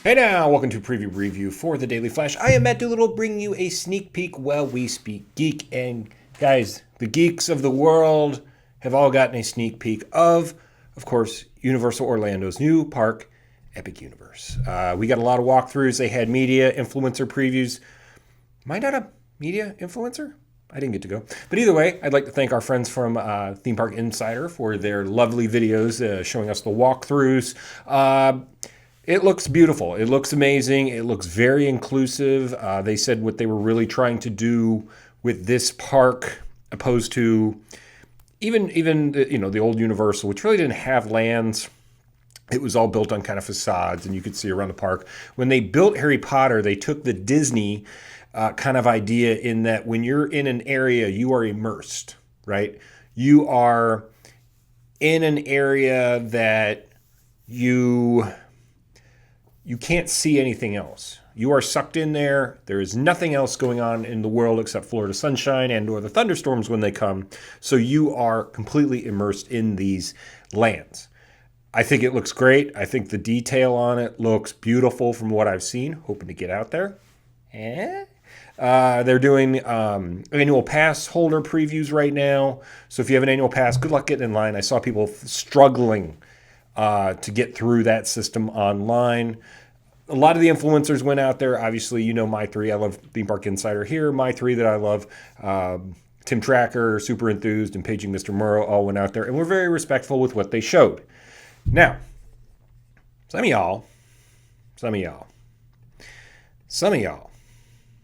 Hey now, welcome to Preview Review for the Daily Flash. I am Matt Doolittle, bringing you a sneak peek while we speak geek. And guys, the geeks of the world have all gotten a sneak peek of course, Universal Orlando's new park, Epic Universe. We got a lot of walkthroughs. They had media influencer previews. Am I not a media influencer? I didn't get to go. But either way, I'd like to thank our friends from Theme Park Insider for their lovely videos showing us the walkthroughs. It looks beautiful. It looks amazing. It looks very inclusive. They said what they were really trying to do with this park, opposed to even the old Universal, which really didn't have lands. It was all built on kind of facades, and you could see around the park. When they built Harry Potter, they took the Disney kind of idea in that when you're in an area, you are immersed, right? You are in an area that you can't see anything else. You are sucked in there. There is nothing else going on in the world except Florida sunshine and or the thunderstorms when they come. So you are completely immersed in these lands. I think it looks great. I think the detail on it looks beautiful from what I've seen. Hoping to get out there. They're doing annual pass holder previews right now. So if you have an annual pass, good luck getting in line. I saw people struggling to get through that system online. A lot of the influencers went out there. Obviously, you know my three. I love Theme Park Insider here. My three that I love, Tim Tracker, Super Enthused, and Paging Mr. Murrow all went out there and were very respectful with what they showed. Now, some of y'all.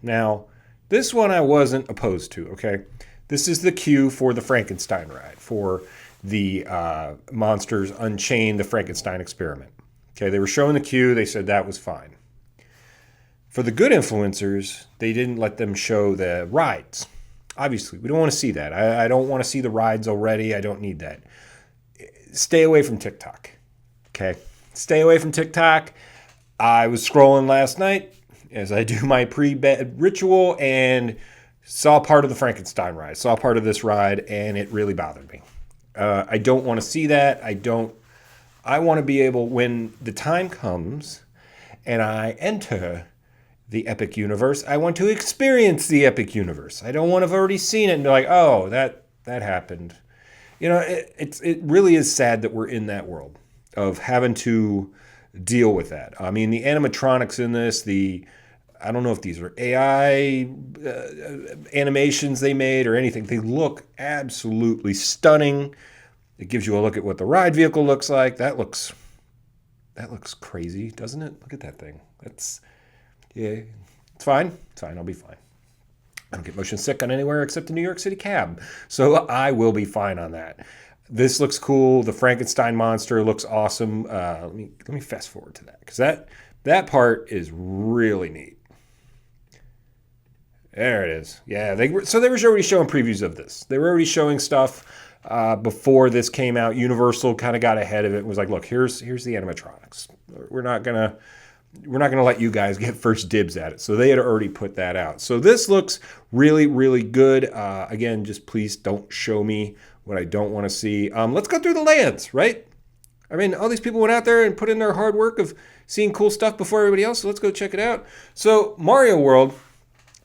Now, this one I wasn't opposed to, okay? This is the queue for the Frankenstein ride, for the Monsters Unchained, the Frankenstein experiment. Okay, they were showing the queue. They said that was fine. For the good influencers, they didn't let them show the rides. Obviously, we don't want to see that. I don't want to see the rides already. I don't need that. Stay away from TikTok. Okay, stay away from TikTok. I was scrolling last night as I do my pre-bed ritual and saw part of the Frankenstein ride, saw part of this ride, and it really bothered me. I don't want to see that. I want to be able, when the time comes and I enter the Epic Universe, I want to experience the Epic Universe. I don't want to have already seen it and be like, oh, that happened. You know, it really is sad that we're in that world of having to deal with that. I mean, the animatronics in this, I don't know if these are AI animations they made or anything. They look absolutely stunning. It gives you a look at what the ride vehicle looks like. That looks crazy, doesn't it? Look at that thing. It's fine. It's fine. I'll be fine. I don't get motion sick on anywhere except a New York City cab. So I will be fine on that. This looks cool. The Frankenstein monster looks awesome. Let me fast forward to that because that part is really neat. There it is. Yeah, they were already showing previews of this. They were already showing stuff before this came out. Universal kind of got ahead of it and was like, look, here's the animatronics. We're not gonna let you guys get first dibs at it. So they had already put that out. So this looks really, really good. Again, just please don't show me what I don't want to see. Let's go through the lands, right? I mean, all these people went out there and put in their hard work of seeing cool stuff before everybody else. So let's go check it out. So Mario World,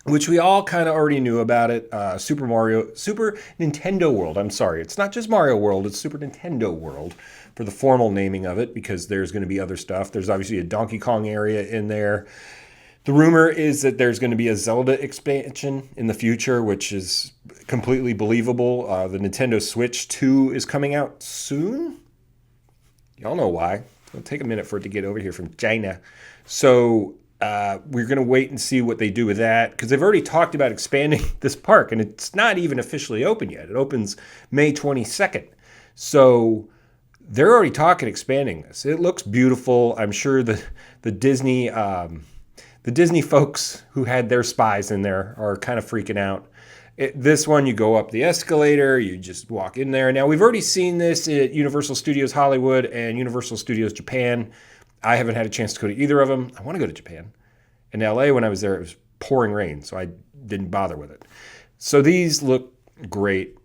which we all kind of already knew about it. Super Nintendo World. I'm sorry. It's not just Mario World. It's Super Nintendo World for the formal naming of it because there's going to be other stuff. There's obviously a Donkey Kong area in there. The rumor is that there's going to be a Zelda expansion in the future, which is completely believable. The Nintendo Switch 2 is coming out soon. Y'all know why. It'll take a minute for it to get over here from China. So we're going to wait and see what they do with that because they've already talked about expanding this park and it's not even officially open yet. It opens May 22nd. So they're already talking expanding this. It looks beautiful. I'm sure the Disney folks who had their spies in there are kind of freaking out. This one, you go up the escalator, you just walk in there. Now, we've already seen this at Universal Studios Hollywood and Universal Studios Japan. I haven't had a chance to go to either of them. I want to go to Japan. In LA, when I was there, it was pouring rain, so I didn't bother with it. So these look great.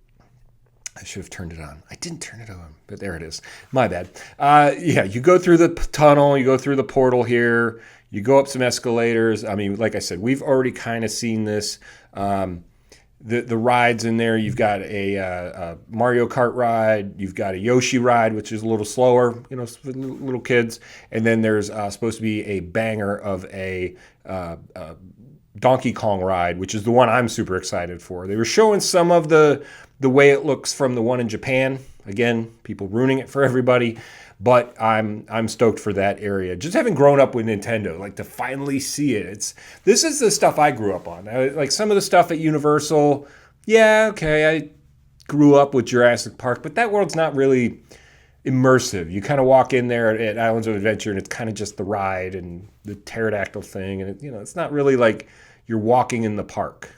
I should have turned it on. I didn't turn it on, but there it is. My bad. Yeah, you go through the tunnel, you go through the portal here, you go up some escalators. I mean, like I said, we've already kind of seen this. The rides in there, you've got a Mario Kart ride, you've got a Yoshi ride, which is a little slower, for little kids, and then there's supposed to be a banger of a Donkey Kong ride, which is the one I'm super excited for. They were showing some of the way it looks from the one in Japan. Again, people ruining it for everybody, but I'm stoked for that area. Just having grown up with Nintendo, like to finally see it. This is the stuff I grew up on. Like some of the stuff at Universal, yeah, okay, I grew up with Jurassic Park, but that world's not really immersive. You kind of walk in there at Islands of Adventure, and it's kind of just the ride and the pterodactyl thing, and it's not really like you're walking in the park.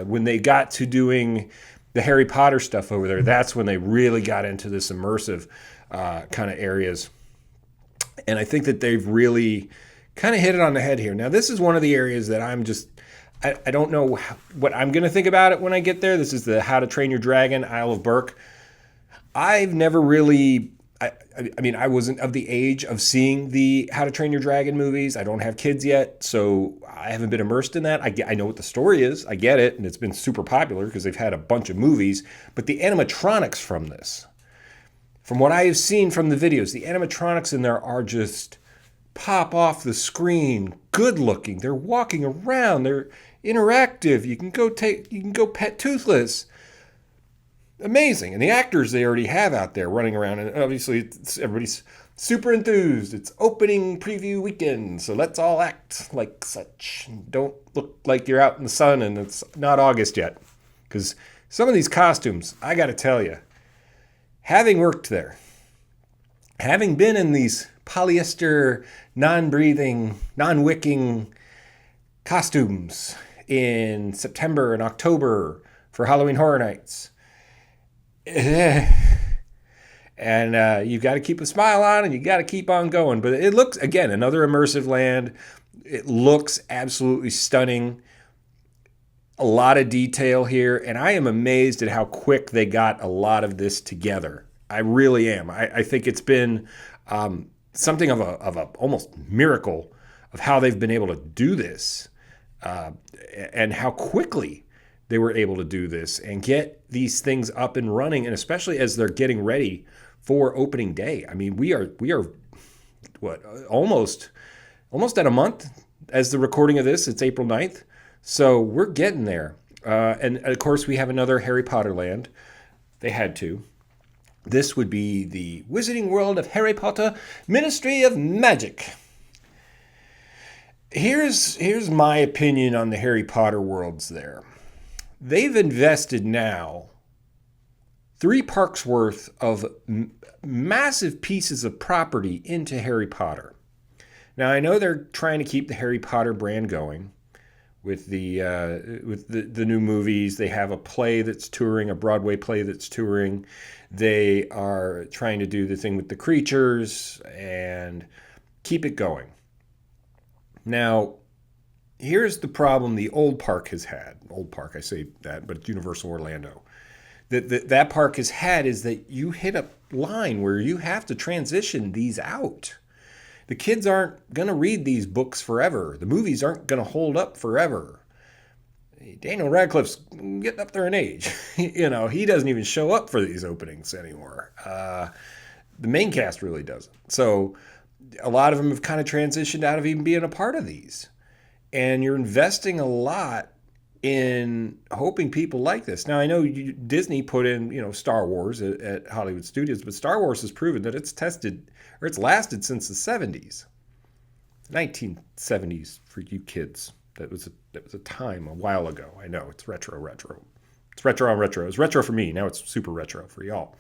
When they got to doing the Harry Potter stuff over there, that's when they really got into this immersive kind of areas. And I think that they've really kind of hit it on the head here. Now, this is one of the areas that I don't know what I'm going to think about it when I get there. This is the How to Train Your Dragon, Isle of Berk. I've never really... I mean, I wasn't of the age of seeing the How to Train Your Dragon movies. I don't have kids yet, so I haven't been immersed in that. I know what the story is. I get it, and it's been super popular because they've had a bunch of movies. But the animatronics from this, from what I have seen from the videos, the animatronics in there are just pop off the screen, good looking. They're walking around. They're interactive. You can go pet Toothless. Amazing. And the actors they already have out there running around, and obviously everybody's super enthused. It's opening preview weekend, so let's all act like such. Don't look like you're out in the sun and it's not August yet. Because some of these costumes, I got to tell you, having worked there, having been in these polyester, non-breathing, non-wicking costumes in September and October for Halloween Horror Nights, and you've got to keep a smile on and you got to keep on going. But it looks, again, another immersive land. It looks absolutely stunning. A lot of detail here. And I am amazed at how quick they got a lot of this together. I really am. I think it's been something of a almost miracle of how they've been able to do this and how quickly they were able to do this and get these things up and running, and especially as they're getting ready for opening day. I mean, we are what, almost at a month as the recording of this. It's April 9th. So we're getting there. And of course, we have another Harry Potter land. They had to. This would be the Wizarding World of Harry Potter, Ministry of Magic. Here's my opinion on the Harry Potter worlds there. They've invested now 3 parks worth of massive pieces of property into Harry Potter. Now, I know they're trying to keep the Harry Potter brand going with the new movies. They have a play that's touring, a Broadway play that's touring. They are trying to do the thing with the creatures and keep it going. Now, here's the problem the old park has had. Old park, I say that, but it's Universal Orlando. That park has had is that you hit a line where you have to transition these out. The kids aren't going to read these books forever. The movies aren't going to hold up forever. Daniel Radcliffe's getting up there in age. He doesn't even show up for these openings anymore. The main cast really doesn't. So a lot of them have kind of transitioned out of even being a part of these. And you're investing a lot in hoping people like this. Now, I know Disney put in, Star Wars at Hollywood Studios, but Star Wars has proven that it's lasted since the 70s. 1970s for you kids. That was a time a while ago. I know, it's retro. It's retro on retro. It was retro for me. Now it's super retro for y'all.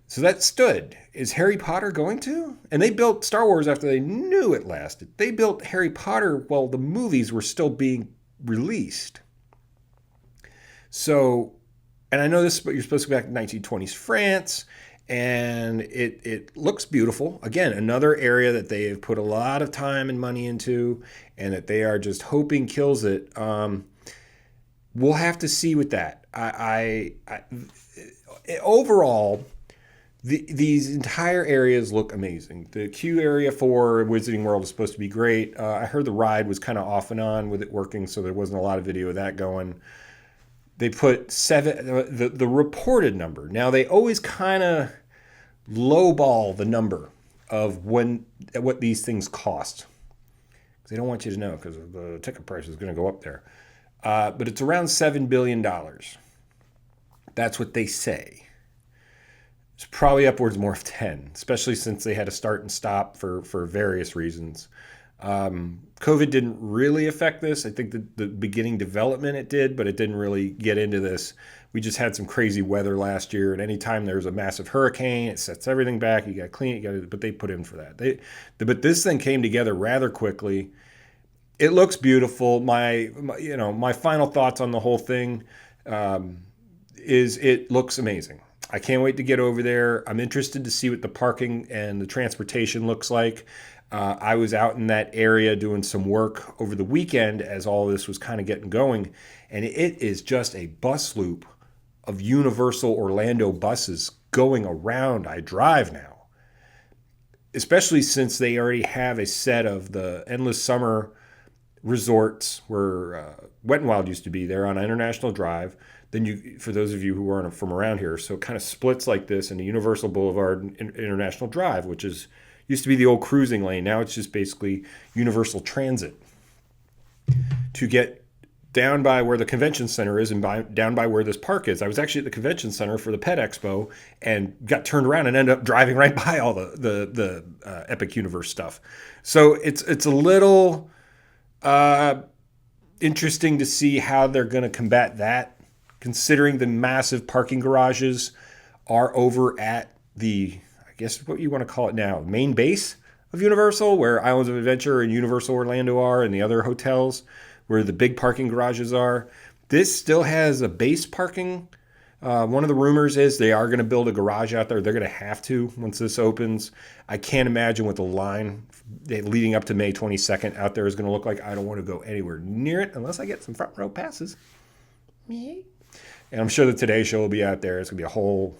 So that stood. Is Harry Potter going to? And they built Star Wars after they knew it lasted. They built Harry Potter while the movies were still being released. So, and I know this, but you're supposed to go back to 1920s France, and it looks beautiful. Again, another area that they have put a lot of time and money into, and that they are just hoping kills it. we'll have to see with that. Overall, these entire areas look amazing. The queue area for Wizarding World is supposed to be great. I heard the ride was kind of off and on with it working, so there wasn't a lot of video of that going. They put the reported number. Now, they always kind of lowball the number of what these things cost. They don't want you to know because the ticket price is going to go up there. But it's around $7 billion. That's what they say. It's probably upwards more of 10, especially since they had to start and stop for various reasons. COVID didn't really affect this. I think the beginning development it did, but it didn't really get into this. We just had some crazy weather last year, and anytime there's a massive hurricane, it sets everything back. You got to clean it, but they put in for that. But this thing came together rather quickly. It looks beautiful. My final thoughts on the whole thing is it looks amazing. I can't wait to get over there. I'm interested to see what the parking and the transportation looks like. I was out in that area doing some work over the weekend as all this was kind of getting going, and it is just a bus loop of Universal Orlando buses going around. I drive now, especially since they already have a set of the Endless Summer resorts where Wet n Wild used to be there on International Drive. Then for those of you who aren't from around here, so it kind of splits like this into Universal Boulevard and International Drive, which used to be the old cruising lane. Now it's just basically Universal Transit. To get down by where the convention center is and down by where this park is. I was actually at the convention center for the Pet Expo and got turned around and ended up driving right by all the Epic Universe stuff. So it's a little interesting to see how they're going to combat that, considering the massive parking garages are over at the, I guess what you want to call it now, main base of Universal, where Islands of Adventure and Universal Orlando are, and the other hotels where the big parking garages are. This still has a base parking. One of the rumors is they are going to build a garage out there. They're going to have to once this opens. I can't imagine what the line leading up to May 22nd out there is going to look like. I don't want to go anywhere near it unless I get some front row passes. Me. And I'm sure the Today Show will be out there. It's going to be a whole...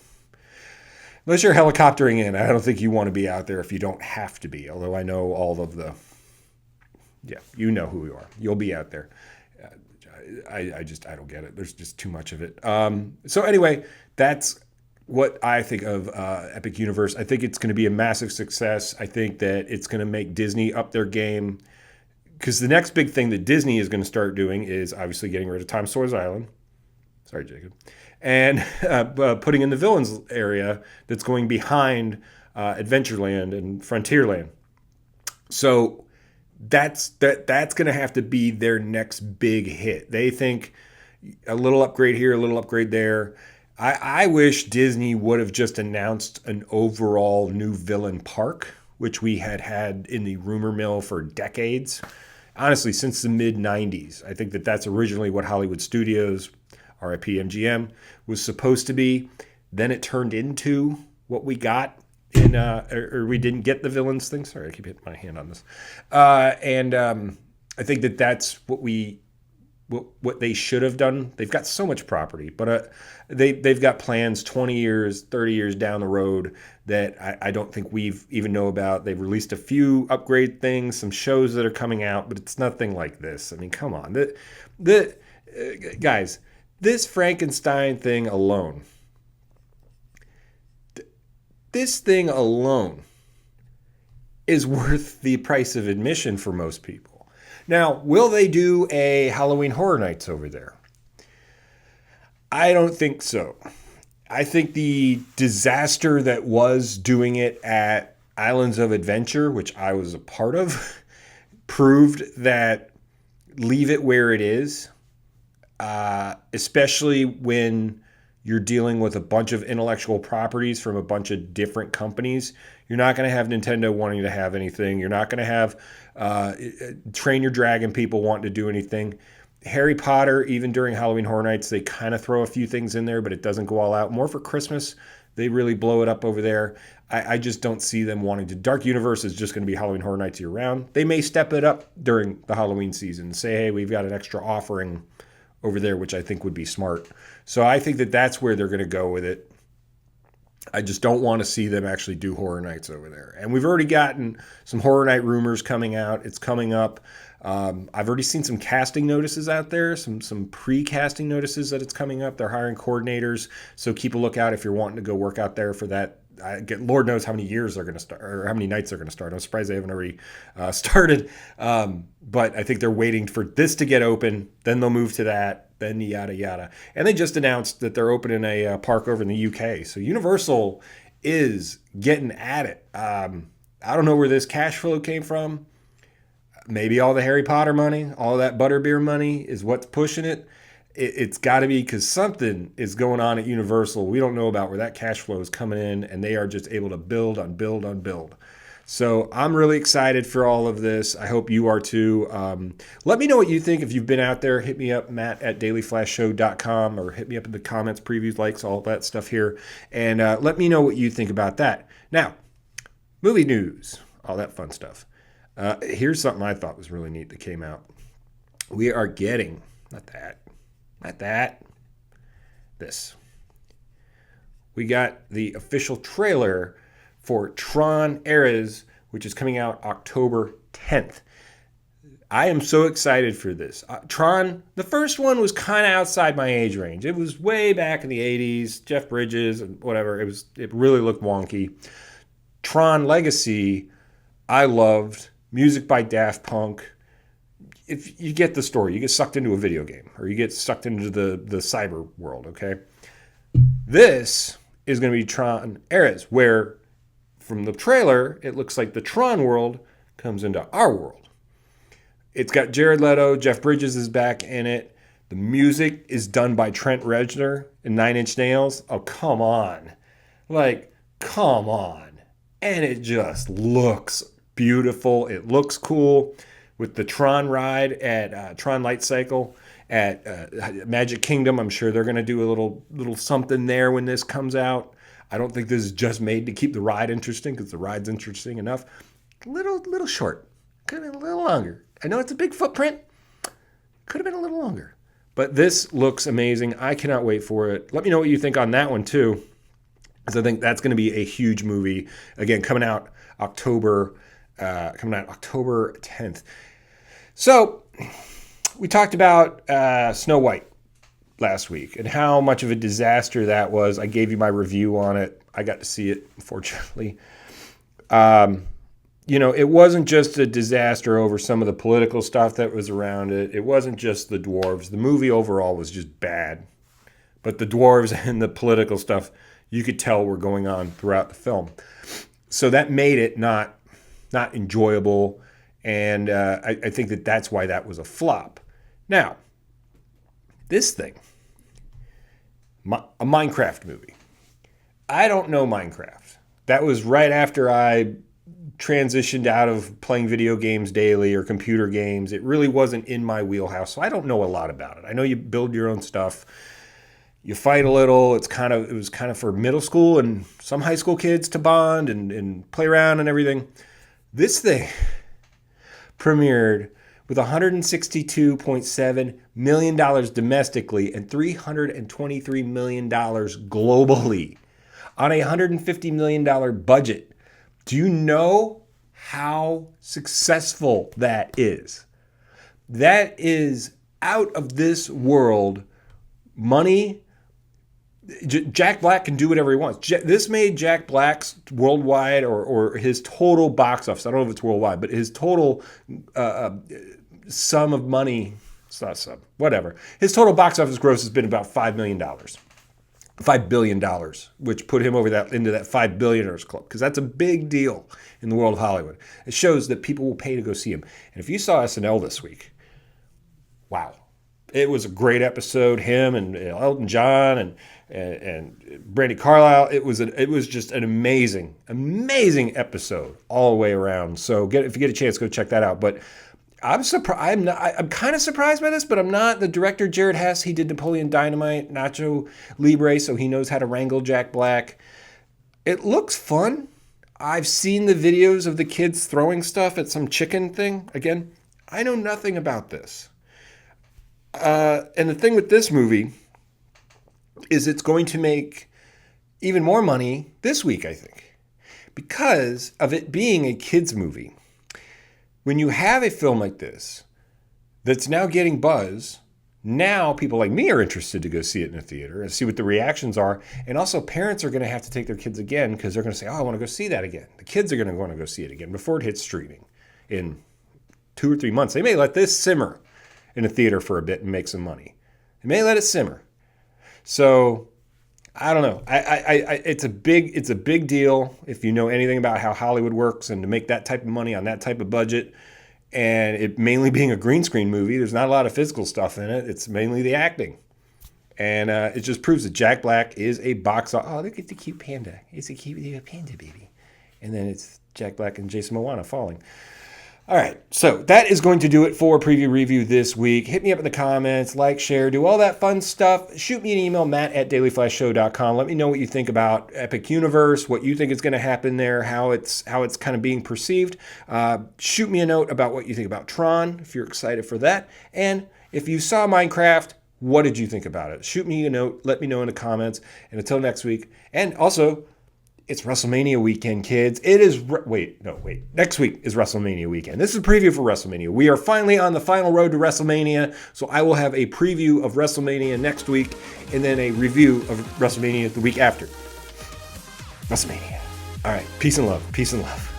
Unless you're helicoptering in, I don't think you want to be out there if you don't have to be. Although I know all of the... Yeah, you know who you are. You'll be out there. I don't get it. There's just too much of it. So anyway, that's what I think of Epic Universe. I think it's going to be a massive success. I think that it's going to make Disney up their game. Because the next big thing that Disney is going to start doing is obviously getting rid of Tom Sawyer's Island. Sorry, Jacob. And putting in the Villains area that's going behind Adventureland and Frontierland. So that's going to have to be their next big hit. They think a little upgrade here, a little upgrade there. I wish Disney would have just announced an overall new villain park, which we had in the rumor mill for decades. Honestly, since the mid-90s. I think that's originally what Hollywood Studios, RIP MGM, was supposed to be. Then it turned into what we got. Or we didn't get the villains thing. Sorry, I keep hitting my hand on this. I think that's what they should have done. They've got so much property, but they've got plans 20 years, 30 years down the road that I don't think we've even know about. They've released a few upgrade things, some shows that are coming out, but it's nothing like this. I mean, come on. Guys, this Frankenstein thing alone, this thing alone is worth the price of admission for most people. Now, will they do a Halloween Horror Nights over there? I don't think so. I think the disaster that was doing it at Islands of Adventure, which I was a part of, proved that leave it where it is, especially when you're dealing with a bunch of intellectual properties from a bunch of different companies. You're not going to have Nintendo wanting to have anything. You're not going to have Train Your Dragon people wanting to do anything. Harry Potter, even during Halloween Horror Nights, they kind of throw a few things in there, but it doesn't go all out. More for Christmas, they really blow it up over there. I just don't see them wanting to. Dark Universe is just going to be Halloween Horror Nights year round. They may step it up during the Halloween season and say, hey, we've got an extra offering over there, which I think would be smart. So I think that that's where they're going to go with it. I just don't want to see them actually do Horror Nights over there. And we've already gotten some Horror Night rumors coming out. It's coming up. I've already seen some casting notices out there, some pre-casting notices that it's coming up. They're hiring coordinators, so keep a lookout if you're wanting to go work out there for that. Lord knows how many years they're going to start, or how many nights they're going to start. I'm surprised they haven't already started. But I think they're waiting for this to get open. Then they'll move to that. Then yada yada. And they just announced that they're opening a park over in the UK. So Universal is getting at it. I don't know where this cash flow came from. Maybe all the Harry Potter money, all that butterbeer money is what's pushing it. It's got to be because something is going on at Universal. We don't know about where that cash flow is coming in, and they are just able to build on build on build. So I'm really excited for all of this. I hope you are too. Let me know what you think. If you've been out there, hit me up, matt@dailyflashshow.com, or hit me up in the comments, previews, likes, all that stuff here. And let me know what you think about that. Now, movie news, all that fun stuff. Here's something I thought was really neat that came out. We are getting, this. We got the official trailer for Tron Eras, which is coming out October 10th. I am so excited for this. Tron, the first one was kind of outside my age range. It was way back in the 80s, Jeff Bridges and whatever. It really looked wonky. Tron Legacy, I loved. Music by Daft Punk. If you get the story, you get sucked into a video game, or you get sucked into the cyber world, okay? This is going to be Tron Eras, where from the trailer, it looks like the Tron world comes into our world. It's got Jared Leto, Jeff Bridges is back in it. The music is done by Trent Reznor and Nine Inch Nails. Oh, come on. Come on. And it just looks beautiful. It looks cool. With the Tron ride at Tron Light Cycle at Magic Kingdom, I'm sure they're going to do a little something there when this comes out. I don't think this is just made to keep the ride interesting, because the ride's interesting enough. Little short. Could have been a little longer. I know it's a big footprint. Could have been a little longer. But this looks amazing. I cannot wait for it. Let me know what you think on that one too, because I think that's going to be a huge movie. Again, coming out October 10th. So we talked about Snow White last week and how much of a disaster that was. I gave you my review on it. I got to see it, unfortunately. It wasn't just a disaster over some of the political stuff that was around it. It wasn't just the dwarves. The movie overall was just bad. But the dwarves and the political stuff, you could tell were going on throughout the film. So that made it not enjoyable, and I think that's why that was a flop. Now, this thing, a Minecraft movie. I don't know Minecraft. That was right after I transitioned out of playing video games daily or computer games. It really wasn't in my wheelhouse, so I don't know a lot about it. I know you build your own stuff. You fight a little. It was kind of for middle school and some high school kids to bond and play around and everything. This thing premiered with $162.7 million domestically and $323 million globally on a $150 million budget. Do you know how successful that is? That is out of this world money. Jack Black can do whatever he wants. This made Jack Black's worldwide or his total box office. I don't know if it's worldwide, but his total sum of money, it's not sum, whatever. His total box office gross has been about $5 million. $5 billion, which put him into that $5 billionaires club, because that's a big deal in the world of Hollywood. It shows that people will pay to go see him. And if you saw SNL this week, wow. It was a great episode. Him and Elton John and Brandy Carlisle. It was just an amazing episode all the way around. So if you get a chance, go check that out. But I'm surprised. I'm kind of surprised by this, but I'm not. The director Jared Hess, he did Napoleon Dynamite, Nacho Libre, so he knows how to wrangle Jack Black. It looks fun. I've seen the videos of the kids throwing stuff at some chicken thing. Again, I know nothing about this. And the thing with this movie is it's going to make even more money this week, I think, because of it being a kids movie. When you have a film like this that's now getting buzz, now people like me are interested to go see it in a theater and see what the reactions are. And also parents are going to have to take their kids again because they're going to say, oh, I want to go see that again. The kids are going to want to go see it again before it hits streaming in 2 or 3 months. They may let this simmer in a theater for a bit and make some money. They may let it simmer. So I don't know. It's a big deal if you know anything about how Hollywood works and to make that type of money on that type of budget. And it mainly being a green screen movie, there's not a lot of physical stuff in it. It's mainly the acting. And it just proves that Jack Black is a box office. Oh, look at the cute panda. It's a cute panda baby. And then it's Jack Black and Jason Momoa falling. All right, so that is going to do it for Preview Review this week. Hit me up in the comments, like, share, do all that fun stuff. Shoot me an email, matt@dailyflashshow.com. Let me know what you think about Epic Universe, what you think is going to happen there, how it's kind of being perceived. Shoot me a note about what you think about Tron, if you're excited for that. And if you saw Minecraft, what did you think about it? Shoot me a note. Let me know in the comments. And until next week. And also, it's WrestleMania weekend, kids. It is... Next week is WrestleMania weekend. This is a preview for WrestleMania. We are finally on the final road to WrestleMania, so I will have a preview of WrestleMania next week and then a review of WrestleMania the week after. WrestleMania. All right. Peace and love. Peace and love.